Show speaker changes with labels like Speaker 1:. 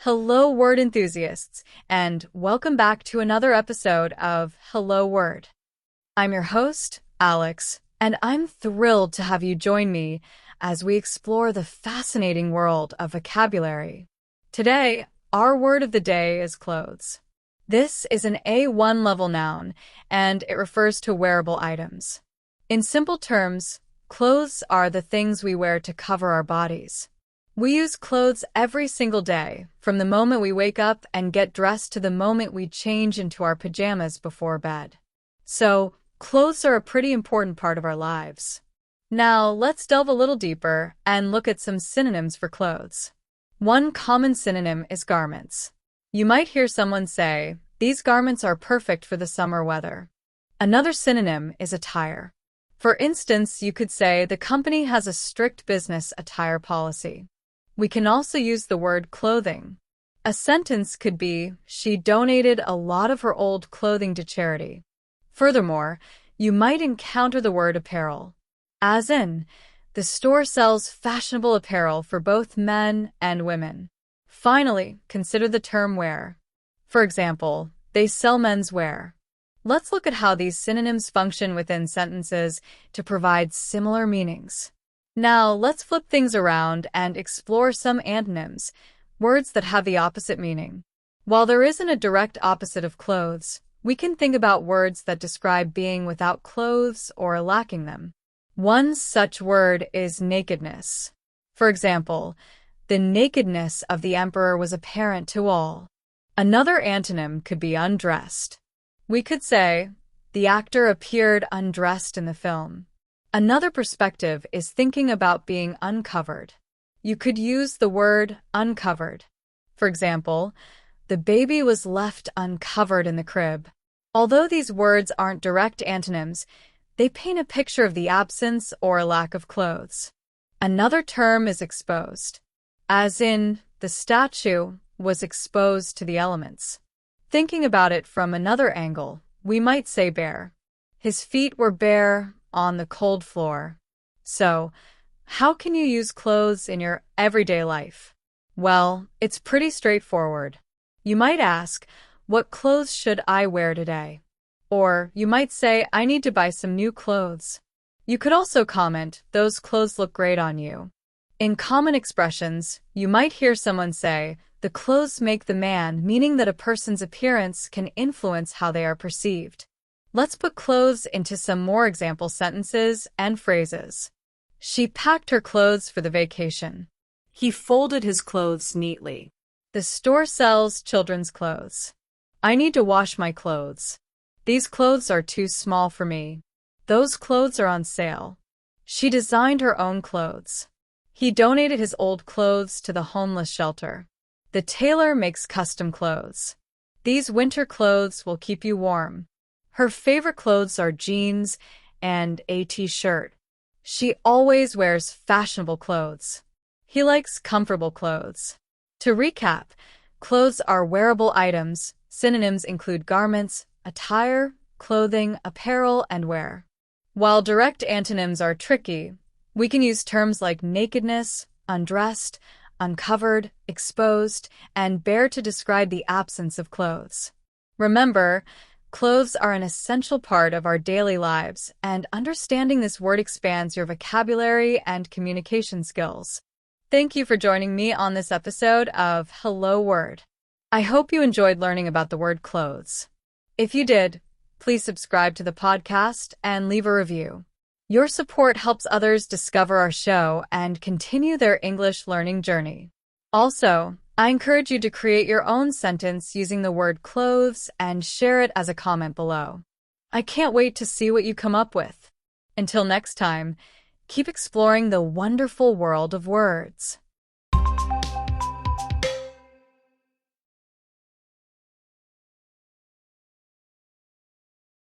Speaker 1: Hello, word enthusiasts, and welcome back to another episode of Hello Word. I'm your host, Alex, and I'm thrilled to have you join me as we explore the fascinating world of vocabulary. Today, our word of the day is clothes. This is an A1 level noun, and it refers to wearable items. In simple terms, clothes are the things we wear to cover our bodies. We use clothes every single day, from the moment we wake up and get dressed to the moment we change into our pajamas before bed. So, clothes are a pretty important part of our lives. Now, let's delve a little deeper and look at some synonyms for clothes. One common synonym is garments. You might hear someone say, "These garments are perfect for the summer weather." Another synonym is attire. For instance, you could say the company has a strict business attire policy. We can also use the word clothing. A sentence could be, "She donated a lot of her old clothing to charity." Furthermore, you might encounter the word apparel, as in, the store sells fashionable apparel for both men and women. Finally, consider the term wear. For example, they sell men's wear. Let's look at how these synonyms function within sentences to provide similar meanings. Now, let's flip things around and explore some antonyms, words that have the opposite meaning. While there isn't a direct opposite of clothes, we can think about words that describe being without clothes or lacking them. One such word is nakedness. For example, the nakedness of the emperor was apparent to all. Another antonym could be undressed. We could say, the actor appeared undressed in the film. Another perspective is thinking about being uncovered. You could use the word uncovered. For example, the baby was left uncovered in the crib. Although these words aren't direct antonyms, they paint a picture of the absence or lack of clothes. Another term is exposed, as in, the statue was exposed to the elements. Thinking about it from another angle, we might say bare. His feet were bare on the cold floor. So, how can you use clothes in your everyday life? Well, it's pretty straightforward. You might ask, what clothes should I wear today? Or you might say, I need to buy some new clothes. You could also comment, those clothes look great on you. In common expressions, you might hear someone say, the clothes make the man, meaning that a person's appearance can influence how they are perceived. Let's put clothes into some more example sentences and phrases. She packed her clothes for the vacation. He folded his clothes neatly. The store sells children's clothes. I need to wash my clothes. These clothes are too small for me. Those clothes are on sale. She designed her own clothes. He donated his old clothes to the homeless shelter. The tailor makes custom clothes. These winter clothes will keep you warm. Her favorite clothes are jeans and a t-shirt. She always wears fashionable clothes. He likes comfortable clothes. To recap, clothes are wearable items. Synonyms include garments, attire, clothing, apparel, and wear. While direct antonyms are tricky, we can use terms like nakedness, undressed, uncovered, exposed, and bare to describe the absence of clothes. Remember, clothes are an essential part of our daily lives, and understanding this word expands your vocabulary and communication skills. Thank you for joining me on this episode of Hello Word. I hope you enjoyed learning about the word clothes. If you did, please subscribe to the podcast and leave a review. Your support helps others discover our show and continue their English learning journey. Also, I encourage you to create your own sentence using the word clothes and share it as a comment below. I can't wait to see what you come up with. Until next time, keep exploring the wonderful world of words.